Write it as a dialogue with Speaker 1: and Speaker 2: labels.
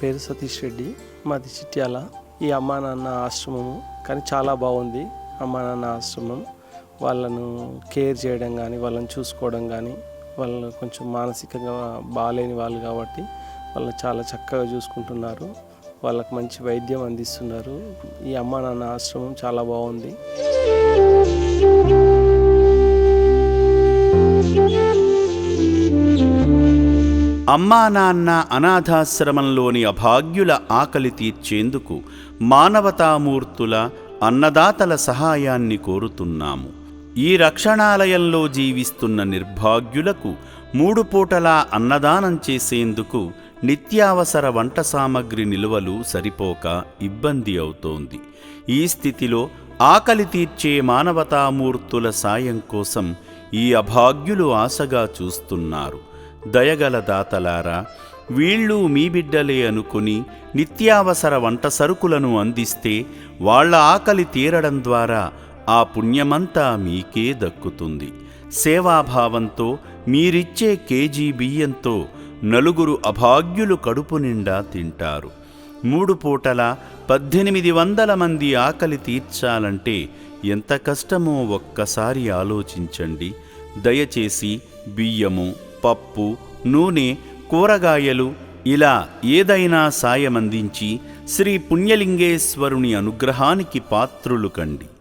Speaker 1: పేరు సతీష్ రెడ్డి, మాది చిట్యాల. ఈ అమ్మా నాన్న ఆశ్రమము కానీ చాలా బాగుంది. అమ్మా నాన్న ఆశ్రమం వాళ్ళను కేర్ చేయడం కానీ, వాళ్ళని చూసుకోవడం కానీ, వాళ్ళు కొంచెం మానసికంగా బాగాలేని వాళ్ళు కాబట్టి వాళ్ళని చాలా చక్కగా చూసుకుంటున్నారు. వాళ్ళకు మంచి వైద్యం అందిస్తున్నారు. ఈ అమ్మా నాన్న ఆశ్రమం చాలా బాగుంది.
Speaker 2: అమ్మా నాన్న అనాథాశ్రమంలోని అభాగ్యుల ఆకలి తీర్చేందుకు మానవతామూర్తుల అన్నదాతల సహాయాన్ని కోరుతున్నాము. ఈ రక్షణాలయంలో జీవిస్తున్న నిర్భాగ్యులకు 3 పూటలా అన్నదానం చేసేందుకు నిత్యావసర వంట సామగ్రి నిల్వలు సరిపోక ఇబ్బంది అవుతోంది. ఈ స్థితిలో ఆకలి తీర్చే మానవతామూర్తుల సాయం కోసం ఈ అభాగ్యులు ఆశగా చూస్తున్నారు. దయగల దాతలారా, వీళ్ళు మీ బిడ్డలే అనుకుని నిత్యావసర వంట సరుకులను అందిస్తే వాళ్ల ఆకలి తీరడం ద్వారా ఆ పుణ్యమంతా మీకే దక్కుతుంది. సేవాభావంతో మీరిచ్చే కేజీ బియ్యంతో 4 అభాగ్యులు కడుపు నిండా తింటారు. 3 పూటల 1800 మంది ఆకలి తీర్చాలంటే ఎంత కష్టమో ఒక్కసారి ఆలోచించండి. దయచేసి బియ్యము, పప్పు, నూనె, కూరగాయలు ఇలా ఏదైనా సాయమందించి శ్రీ పుణ్యలింగేశ్వరుని అనుగ్రహానికి పాత్రులు కండి.